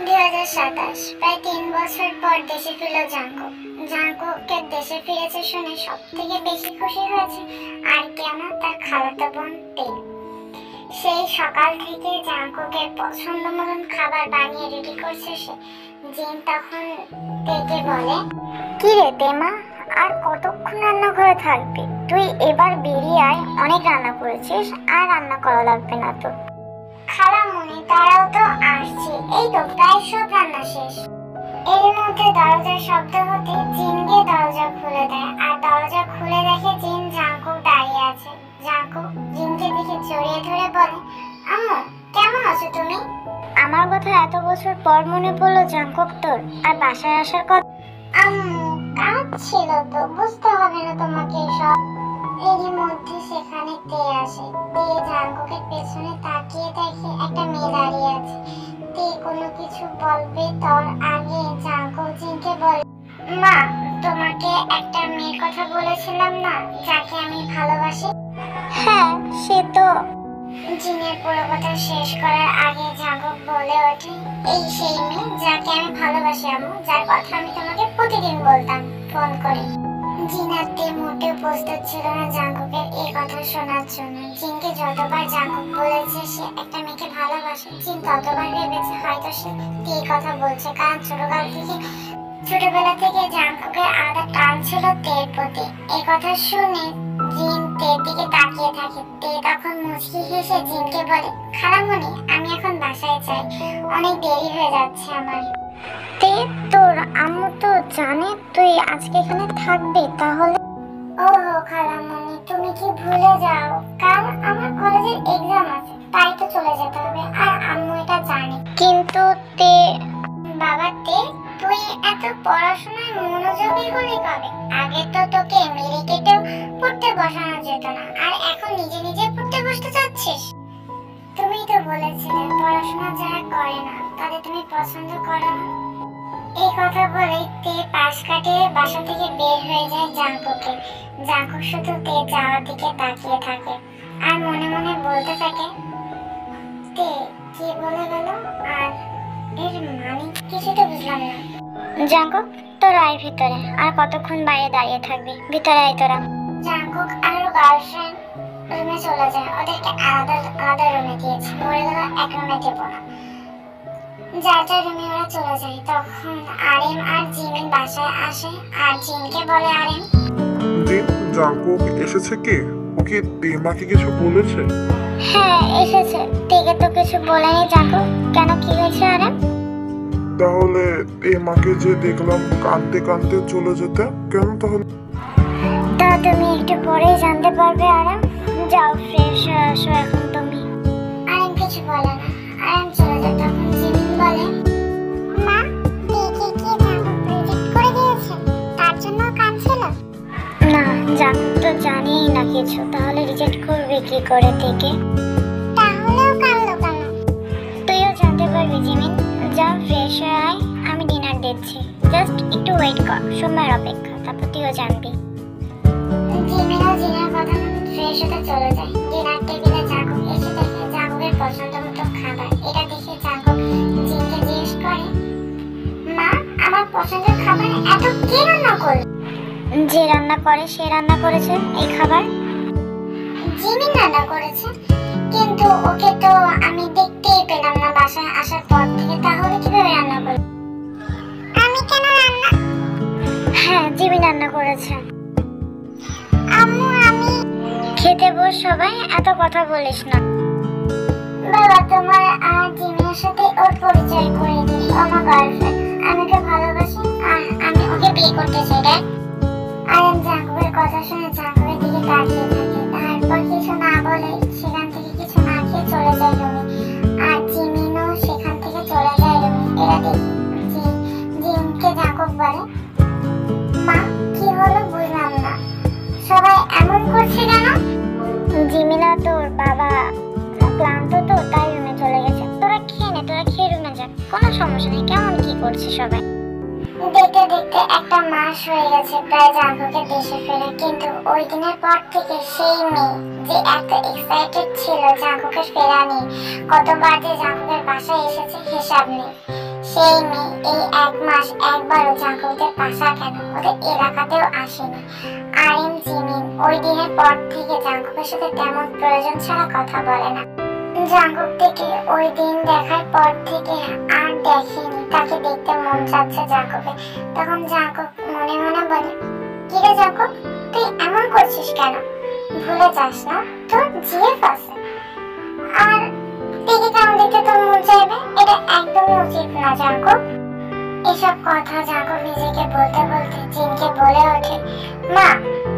2027 প্রায় 3 বছর পর দেশে ফিরল জাঙ্কুক। জাঙ্কুককে দেশে ফিরেছে শুনে সব থেকে বেশি খুশি হয়েছে আর কেউ না, তার খালাতো বোন তে। সেই সকাল থেকে জাঙ্কুকের পছন্দ মতন খাবার বানিয়ে রেডি করছে সে। জিন তখন তেকে বলে, কি রে তেমা, আর কতক্ষণ রান্নাঘরে থাকবি? তুই এবার বেরিয়ে আয়, অনেক রান্না করেছিস, আর রান্না করা লাগবে না তো। খালামণি, তারাও তো আসছে, এই তো প্রায় সব রান্না শেষ। এর মধ্যে দরজার শব্দ হতে জিন গিয়ে দরজা খুলে দেয়, আর দরজা খুলে দেখে জিন জাঙ্কুক দাঁড়িয়ে আছে। জাঙ্কুক জিনকে দেখে জড়িয়ে ধরে বলে, আম্মু কেমন আছো তুমি? আমার কথা এত বছর পর মনে পড়লো জাঙ্কুক তোর, আর বাসায় আসার কথা? আম্মু কাজ ছিল তো, বুঝতে হবে না তোমাকে সব। এরই মধ্যে সেখানে তে আসে। তে জাঙ্কুকের পেছনে তাকিয়ে দেখে একটা মেয়ে দাঁড়িয়ে আছে। তে কোনো কিছু বলবে তার আগে জাঙ্কুক জিনকে বলে, মা তোমাকে একটা মেয়ের কথা বলেছিলাম না, যাকে আমি ভালোবাসি? হ্যাঁ সে তো। জিনের পুরো কথা শেষ করার আগে জাঙ্কুক বলে ওঠে, এই সেই মেয়ে যাকে আমি ভালোবাসি আম্মু, যার কথা আমি তোমাকে প্রতিদিন বলতাম ফোন করে। জিনাতে মোটেও প্রস্তুত ছিল না জাঙ্কুকের এই কথা শোনার জন্য। জিনকে যতবার জাঙ্কুক বলেছে সে একটা মেয়েকে ভালোবাসে, জিন ততবার ভেবেছে হয়তো সে এই কথা বলছে, কারণ ছোটবেলা থেকে জাঙ্কুকের আলাদা টান ছিল তের প্রতি। এই কথা শুনে জিন তের দিকে তাকিয়ে থাকে। তে তখন মুচকি হেসে জিনকে বলে, খালামণি আমি এখন বাসায় যাই, অনেক দেরি হয়ে যাচ্ছে আমার। তে তোর আম্মু তো জানে তুই আজকে এখানে থাকবি তাহলে? ওহো খালামণি, তুমি কি ভুলে যাও, কাল আমার কলেজের এক্সাম আছে, তাই তো চলে যেতে হবে, আর আম্মু এটা জানে। কিন্তু তে, বাবা তে, তুই এত পড়াশোনায় মনোযোগী হলি কবে? আগে তো তোকে মেরে কেটেও পড়তে বসানো যেত না, আর এখন নিজে নিজে পড়তে বসতে চাচ্ছিস? তুমি তো বলেছিলে পড়াশোনা যারা করে না তাদের তুমি পছন্দ করো না। এই কথা বলে তে পাশ কাটিয়ে বাসা থেকে বের হয়ে যায় জাঙ্কুকে। জাঙ্কুক শুধু তে যাওয়ার দিকে তাকিয়ে থাকে আর মনে মনে বলতে থাকে, তে কি বলে গেল, আর এর মানে কিছু তো বুঝলাম না। জাঙ্কুক তোর আয় ভিতরে, আর কতক্ষণ বাইরে দাঁড়িয়ে থাকবি, ভিতরে আয় তোরা। জাঙ্কুক আর গার্লফ্রেন্ড রুমে চলে যায়, ওদেরকে আলাদা আলাদা রুমে দিয়েছে, মরে গেল এক রুমে দেবো না। যার যার রুমে ওরা চলে যায়। তখন আরেম আর জিমিন বাসায় আসে আর জিনকে বলে, আরেম জিন, জাঙ্কুক এসেছে কি? ওকে তেমাকে কিছু বলেছে? হ্যাঁ এসেছে, তেকে তো কিছু বলেনি জাঙ্কুক। কেন, কি হয়েছে আরেম? তাহলে তেমাকে যে দেখলাম কাঁদতে কাঁদতে চলে যেতে, কেন তাহলে? তা তুমি একটু পরেই জানতে পারবে আরেম, যাও ফ্রেশ হয়ে আসো এখন তুমি। আরেম কিছু বলে না, আরেম চলে যায়। তখন জিমিন বলে, মা তেকে কি জাঙ্কুক রিজেক্ট করে দিয়েছে, তার জন্য কাঁদছিল? না, জাঙ্কুক তো জানেই না কিছু, তাহলে রিজেক্ট করবে কি করে থেকে? তাহলেও কাঁদলো কেন? তুইও জানতে পারবি জিমিন, যা ফ্রেশ হয়ে আয়, আমি ডিনার দিচ্ছি, জাস্ট একটু ওয়েট কর, সময়ের অপেক্ষা, তারপর তুইও জানবি। জিমিনও জিনের কথা ফ্রেশ হতে চলে যায়। ডিনার টেবিলে জাঙ্কুক এসে দেখে জাঙ্কুকের পছন্দ মতো খাবার। এটা দেখে জাঙ্কুক জিনকে জিজ্ঞেস করে, মা আমার পছন্দের খাবার এত কে রান্না করল? যে রান্না করে সে রান্না করেছে এই খাবার। জিমিন রান্না করেছে, কিন্তু ওকে তো আমি দেখতেই পেলাম না বাসায় আসার পর থেকে, তাহলে কিভাবে রান্না করল? আমি কেন রান্না? হ্যাঁ জিমিন রান্না করেছে। আম্মু আমি খেতে বস, সবাই এত কথা বলিস না। বাবা তোমার আর জিমিনের সাথে ওর পরিচয় করে দিই, আমার গার্লফ্রেন্ড, আমি ওকে ভালোবাসি আর আমি ওকে বিয়ে করতে চাই। দেখ আরেম জাঙ্কুকের কথা শুনে জাঙ্কুকের দিকে তাকিয়ে থাকে, তারপর কিছু না বলে সেখান থেকে কিছু না খেয়ে চলে যায় রুমে, আর জিমিনও সেখান থেকে চলে যায় রুমে। এরা দেখি জিনকে জাঙ্কুক বলে, মা কি হলো বুঝলাম না, সবাই এমন করছে কেন? জিমিনা তোর বাবা ক্লান্ত তো তাই রুমে চলে গেছে, তোরা খেয়ে নে, তোরা খেয়ে রুমে যা, কোনো সমস্যা নেই। কেমন কি করছে সবাই? দেখতে দেখতে একটা মাস হয়ে গেছে প্রায় জাঙ্কুকের দেশে ফেরা, কিন্তু ওই দিনের পর থেকে সেই মেয়ে যে এত এক্সাইটেড ছিল জাঙ্কুকের ফেরা নিয়ে, কতবার যে জাঙ্কুকের বাসায় এসেছে হিসাব নেই। সেই মেয়ে এই 1 মাস একবারও জাঙ্কুকদের বাসা কেন ওদের এলাকাতেও আসেনি। আরিম জিমিন ওই দিনের পর থেকে জাঙ্কুকের সাথে তেমন প্রয়োজন ছাড়া কথা বলে না। জাঙ্কুক থেকে ওই দিন দেখার পর থেকে আর দেখেনি। তাকে দেখতে মন চাচ্ছে জাঙ্কুকে। তখন জাঙ্কুক মনে মনে বলে, কিরে জাঙ্কুক, তুই এমন করছিস কেন? ভুলে যাস না তোর জিএফ আছে, আর দেখে কেমন দেখতে তোর মন চাইবে? এটা একদমই উচিত না জাঙ্কুক। এসব কথা জাঙ্কুক নিজেকে বলতে বলতে জিনকে বলে ওঠে, মা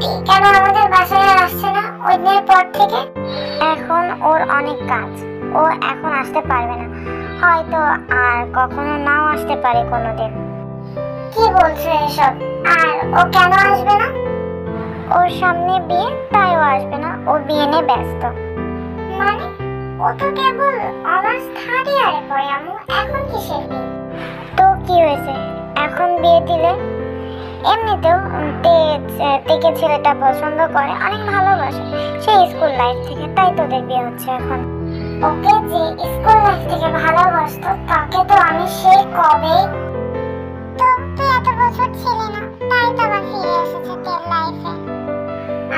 টি কেন আমাদের বাসায় আর আসছে না ওই দিনের পর থেকে? এখন ওর অনেক কাজ, ও এখন আসতে পারবে না, হয়তো আর কখনো নাও আসতে পারে কোনোদিন। কি বলছো এসব? আর ও কেন আসবে না? ওর সামনে বিয়ে, তাই ও আসবে না। ও বিয়ে নিয়ে ব্যস্ত। মানে ও তো কেবল অনার্স 3rd ইয়ারে পড়ে আম্মু, এখন কিসের বিয়ে? তো কি হয়েছে এখন বিয়ে দিলে? এমনিতেও তেকে ছেলেটা পছন্দ করে, অনেক ভালোবাসে সেই স্কুল লাইফ থেকে, তাই তোদের বিয়ে হচ্ছে এখন। ওকে যে স্কুল লাইফ থেকে ভালোবাসতো তাকে তো আমি সেই কবে। তো তুই এত বছর ছিলি না, তাই তো আবার ফিরে এসেছে তোর লাইফে।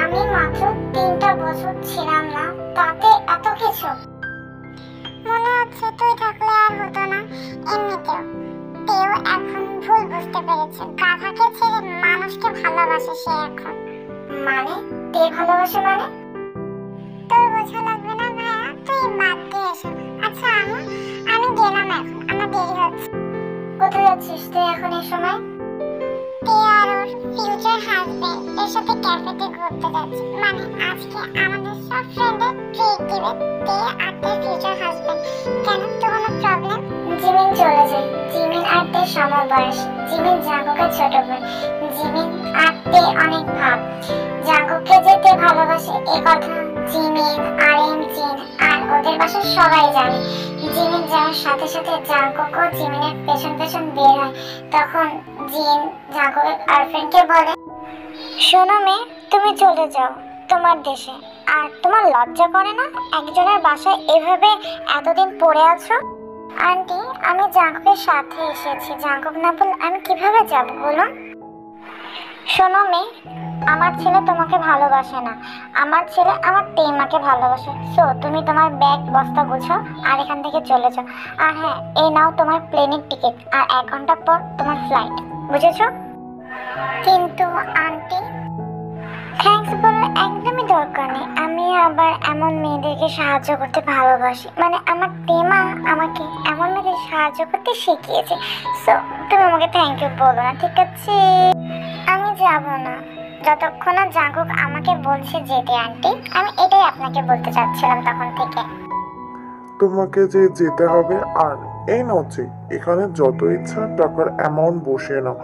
আমি মাত্র 3টা বছর ছিলাম না, তাতে এত কিছু? মনে হচ্ছে তুই থাকলে আর হতো না। এমনিতেও তেও এখন ভুল বুঝতে পেরেছে, গাধাকে ছেড়ে মানুষকে ভালোবাসে সে এখন। মানে তে ভালোবাসে মানে? তোর বোঝা লাগবে না ভাইয়া, তুই বাদ দিয়ে এসো। আচ্ছা আমি গেলাম এখন, আমার দেরি হচ্ছে। কোথায় যাচ্ছিস তুই এখন এই সময়? তে আর ওর ফিউচার হাজবেন্ড এর সাথে ক্যাফেতে ঘুরতে যাচ্ছে। মানে আজকে আমাদের সব ফ্রেন্ডের ট্রিট দিবে তে আর তার ফিউচার হাজবেন্ড। কেন, তো কোনো প্রবলেম? জিমিন চলে যায়। জিমিন আর তে সমবয়সী। জিমিন জাঙ্কুকের ছোট বোন। জিমিন আর তে অনেক ভাব। জাঙ্কুককে যে তে ভালোবাসে এ কথা জিমিন, আরিম, জিন আর ওদের বাসার সবাই জানে। জিমিন যাওয়ার সাথে সাথে জাঙ্কুকও জিমিনের পেছন পেছন বের হয়। তখন জিন জাঙ্কুকের গার্লফ্রেন্ডকে বলে, শোনো মেয়ে, তুমি চলে যাও তোমার দেশে। আর তোমার লজ্জা করে না একজনের বাসায় এভাবে এতদিন পড়ে আছো? আন্টি আমি জাঙ্কুকের সাথে এসেছি, জাঙ্কুক না বল আমি কিভাবে যাব বলুন? শোনো মেয়ে, আমার ছেলে তোমাকে ভালোবাসে না, আমার ছেলে আমার তেইমাকে ভালোবাসে। সো তুমি তোমার ব্যাগ বস্তা গুছো আর এখান থেকে চলে যাও। আর হ্যাঁ, এই নাও তোমার প্লেনের টিকিট, আর 1 ঘন্টা পর তোমার ফ্লাইট, বুঝেছো? কিন্তু আন্টি থ্যাঙ্কস বলার একদমই দরকার নেই। আমি আবার এমন মেয়েদেরকে সাহায্য করতে ভালোবাসি, মানে আমার তেমা আমাকে এমন মেয়েদের সাহায্য করতে শিখিয়েছে। সো তুমি আমাকে থ্যাংক ইউ বলো না, ঠিক আছে? আমি যাব না যতক্ষণ না জাঙ্কুক আমাকে বলছে যেতে। আন্টি আমি এটাই আপনাকে বলতে চাচ্ছিলাম তখন থেকে। তোমাকে যে যেতে হবে। আর এই নাও চেক, এখানে যত ইচ্ছা টাকার অ্যামাউন্ট বসিয়ে নাও।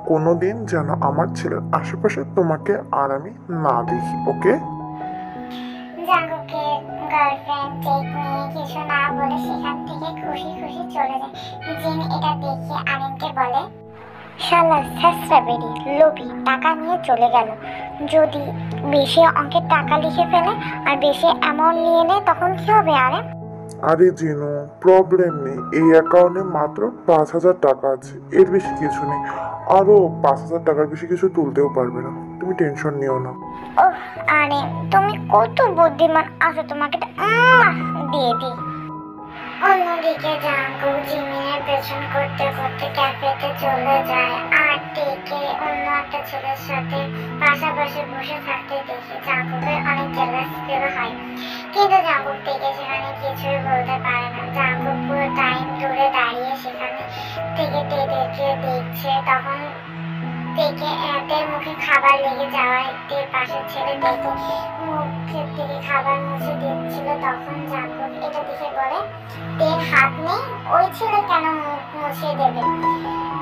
কোনোদিন যেন আমার ছেলের আশেপাশে তোমাকে আর আমি না দেখি, ওকে? জাঙ্কুকের গার্লফ্রেন্ড চেক নিয়ে কিছু না বলে সেখান থেকে খুশি খুশি চলে যায়। জিন এটা দেখে আরিমকে বলে, শালা ছেঁচড়া বেরি লোভী, টাকা নিয়ে চলে গেল। যদি বেশি অঙ্কের টাকা লিখে ফেলে আর বেশি অ্যামাউন্ট নিয়ে নেয় তখন কি হবে? আরে আরে জিনু, প্রবলেম নেই, এই অ্যাকাউন্টে মাত্র 5,000 টাকা আছে, এর বেশি কিছু নেই। আরো 5,000 টাকার বেশি কিছু তুলতেও পারবে না, তুমি টেনশন নিও না। ওহ আরে তুমি কত বুদ্ধিমান, আসো তোমাকে দিয়ে দিই। অন্যদিকে জাঙ্কুক জিমিনের পেছন করতে করতে ক্যাফেতে চলে যায় আর টেকে অন্য একটা ছেলের সাথে পাশাপাশি বসে থাকতে দেখে জাঙ্কুকের অনেক জেলাস ফিল হয়। কিন্তু জাঙ্কুক টেকে সেখানে কিছুই বলতে পারে না। জাঙ্কুক পুরো টাইম দূরে দাঁড়িয়ে সেখানে থেকে টেকে দেখছে। তখন থেকে এদের মুখে খাবার লেগে যাওয়ায় টের পাশের ছেলে দেখে মুখের থেকে খাবার মুছে দিচ্ছিল। তখন জাঙ্কুক এটা দেখে বলে, টের হাত নেই, ওই ছেলে কেন মুখ মুছে দেবে?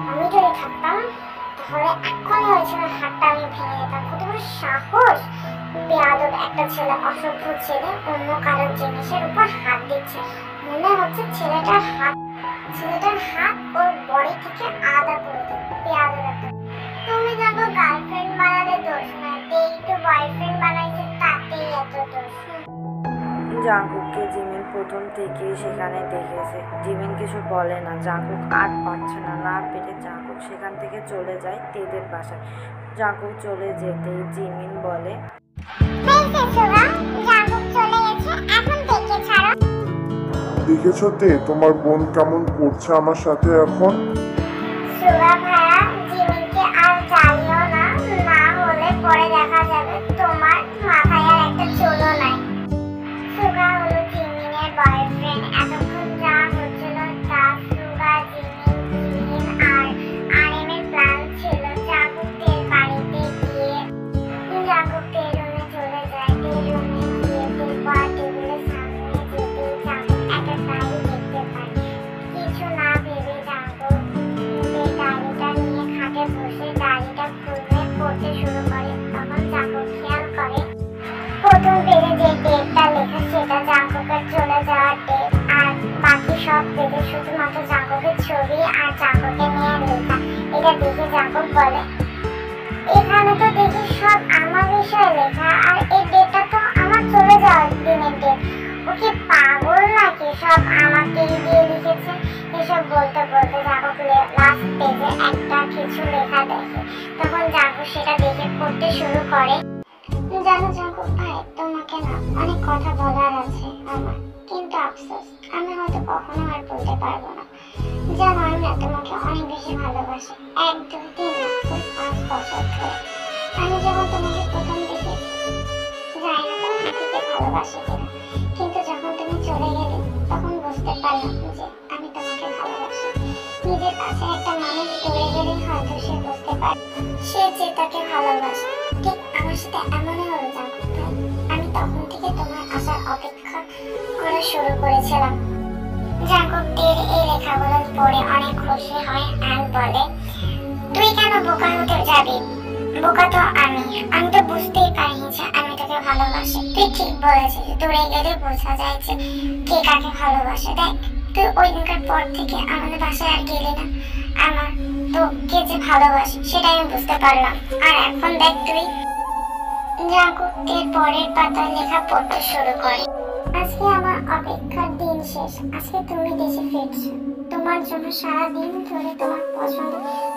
আমি যদি থাকতাম তাহলে এখনই ওই ছেলের হাতটা আমি ভেঙে যেতাম। কত বড় সাহস! বেয়াদব একটা ছেলে, অসভ্য ছেলে অন্য কারোর জিনিসের উপর হাত দিচ্ছে। মনে হচ্ছে ছেলেটার হাত ওর বডি থেকে আলাদা করে দেবে। বেয়াদব একটা। তুমি যাবো গার্লফ্রেন্ড বানালে দোষ না, একটু বয়ফ্রেন্ড বানাইছে তাতেই এত দোষ। জাঙ্কুককে জিমিন প্রথম থেকেই সেখানে দেখেছে। জিমিন কিছু বলে না। জাঙ্কুক আর পারছে না, না পেরে জাঙ্কুক সেখান থেকে চলে যায় তেদের বাসায়। জাঙ্কুক চলে যেতেই জিমিন বলে, দেখেছো তে তোমার বোন কেমন করছে আমার সাথে এখন? সুগা ভাইয়া, জিমিনকে আর জ্বালিও না, না হলে পরে দেখা যাবে তোমার মাথায় আর একটা চুলও নাই। সুগা হলো জিমিনের বয়ফ্রেন্ড। এতক্ষণ যা হচ্ছিল তা সুগা, জিমিন আর আরেমের প্ল্যান ছিল জাঙ্কুকের বাড়িতে গিয়ে জাঙ্কুকের রুমে চলে যায়। রুমে গিয়ে পর টেবিলের সামনে যেতেই জাঙ্কুক একটা ডায়েরি দেখতে পায়। কিছু না ভেবে জাঙ্কুক ডায়েরিটা নিয়ে খাটে বসে ডায়েরিটা খুলে পড়তে শুরু করে। তখন জাঙ্কুক খেয়াল করে প্রথম পেজে যে ডেটটা লেখা সেটা জাঙ্কুকের চলে যাওয়ার ডেট, আর বাকি সব পেজে শুধুমাত্র জাঙ্কুকের ছবি আর জাঙ্কুকে নিয়ে লেখা। এটা দেখে জাঙ্কুক বলে, এখানে তো দেখি সব আমার বিষয়ে লেখা, আর এই ডেটটা তো আমার চলে যাওয়ার দিনের ডেট। ও কি পাগল নাকি, সব আমাকেই দিয়ে লিখেছে। এসব বলতে বলতে জাঙ্কুক লাস্ট পেজে একটা কিছু লেখা দেখে। তখন জাঙ্কুক সেটা দেখে পড়তে শুরু করে। জানো জাঙ্কুক ভাই, তোমাকে না অনেক কথা বলার আছে আমার, কিন্তু আফসোস আমি হয়তো কখনো আর বলতে পারবো না। জানো আমি না তোমাকে অনেক বেশি ভালোবাসি, 1, 2, 3, 4, 5 বছর ধরে। আমি যখন তোমাকে প্রথম দেখেছি, জানি না তোমার থেকে ভালোবাসি কিনা, কিন্তু যখন তুমি চলে গেলে তখন বুঝতে পারলাম যে আমি তোমাকে ভালোবাসি। নিজের কাছে একটা মানুষ দূরে গেলেই হয়তো সে বুঝতে পারে সে যে তাকে ভালোবাসে। ঠিক আমার সাথে এমনই হলো জাঙ্কুক ভাই। আমি তখন থেকে তোমার আসার অপেক্ষা করা শুরু করেছিলাম। জাঙ্কুকের এই লেখাগুলো পড়ে অনেক খুশি হয় আর বলে, তুই কেন বোকা হতে যাবি? বোকা তো আমি তো বুঝতেই পারিনি যে আমি তোকে ভালোবাসি। তুই ঠিক বলেছিস, দূরে গেলে বোঝা যায় যে কে কাকে ভালোবাসে। দেখ তুই ওই দিনকার পর থেকে আমাদের বাসায় আর গেলি না, আমার তো কে যে ভালোবাসে সেটাই আমি বুঝতে পারলাম। আর এখন দেখ তুই। জাঙ্কুকের পরের পাতায় লেখা পড়তে শুরু করে, আজকে আমার অপেক্ষার দিন শেষ। আজকে তুমি দেশে ফিরছো। তোমার জন্য সারাদিন ধরে তোমার পছন্দ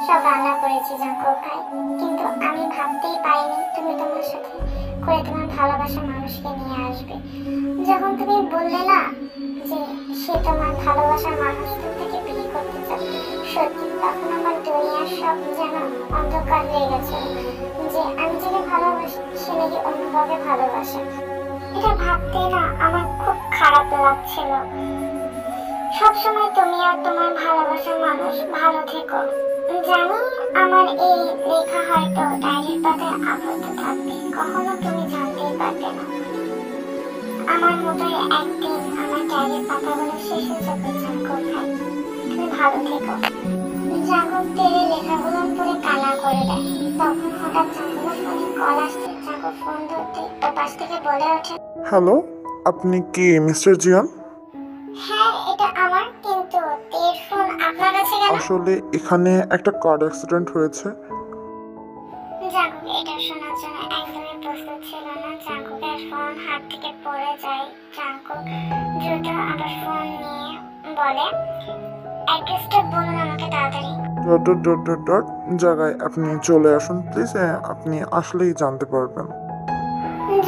সব রান্না করেছি জাঙ্কুক ভাই, কিন্তু আমি ভাবতেই পারিনি তুমি তোমার সাথে করে তোমার ভালোবাসার মানুষকে নিয়ে আসবে। যখন তুমি বললে না যে সে তোমার ভালোবাসার মানুষ থেকে বিয়ে করতে চায়, সত্যি তখন আমার দুনিয়ার সব যেন অন্ধকার হয়ে গেছে। যে আমি যাকে ভালোবাসি সে নাকি অন্য কাউকে ভালোবাসে, এটা ভাবতে না আমার খুব খারাপ লাগছিল। সবসময় তুমি আর তোমার ভালোবাসার মানুষ ভালো থেকো। জানি আমার এই লেখা হয়তো ডায়েরির পাতায় আবদ্ধ থাকবে, কখনো তুমি জানতেই পারবে না। আমার মতোই একদিন আমার ডায়েরির পাতাগুলো শেষ হয়ে যাবে জাঙ্কুক ভাই। তুমি ভালো থেকো। জাঙ্কুক তেরে লেখাগুলো পড়ে কান্না করে দেয়। তখন হঠাৎ জাঙ্কুকের ফোনে কল আসতে জাঙ্কুক ফোন ধরতে ও পাশ থেকে বলে ওঠে, হ্যালো, আপনি কি মিস্টার জিয়ান? হ্যাঁ এটা আমার, কিন্তু তের ফোন আপনার কাছে কেন? আসলে এখানে একটা কার অ্যাক্সিডেন্ট হয়েছে। জাঙ্কুক এটা শোনার জন্য একদমই প্রস্তুত ছিল না। জাঙ্কুকের ফোন হাত থেকে পড়ে যায়। জাঙ্কুক দ্রুত আবার ফোন নিয়ে বলে, অ্যাড্রেসটা বলুন আমাকে তাড়াতাড়ি। ডট জায়গায় আপনি চলে আসুন প্লিজ, আপনি আসলেই জানতে পারবেন।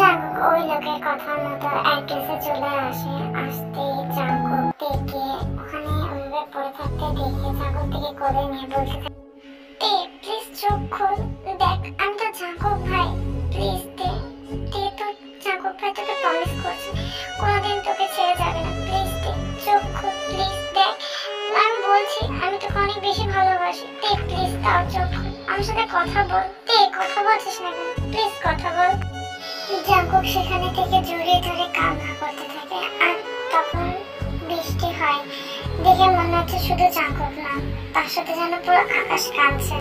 জাঙ্কুক ওই লোকের কথা মতো অ্যাড্রেসে চলে আসে। আসতেই জাঙ্কুক থেকে ওখানে ওইভাবে পড়ে থাকতে দেখে জাঙ্কুক থেকে কোলে নিয়ে বলতে থাকে, তে প্লিজ চোখ খোল, দেখ আমি তো জাঙ্কুক ভাই, প্লিজ তে তো জাঙ্কুক ভাই তোকে প্রমিস করছে কোনোদিন তোকে ছেড়ে যাবে না, প্লিজ তে চোখ খোল, প্লিজ দেখ আমি বলছি আমি তোকে অনেক বেশি ভালোবাসি। তে প্লিজ তাও চোখ খোল, আমার সাথে কথা বল। তে কথা বলছিস না কেন, প্লিজ কথা বল। জাঙ্কুক সেখানে থেকে জড়িয়ে ধরে কান্না করতে থাকে। আর তখন বৃষ্টি হয়। দেখে মনে হচ্ছে শুধু জাঙ্কুক না, তার সাথে যেন পুরো আকাশ কাঁদছে।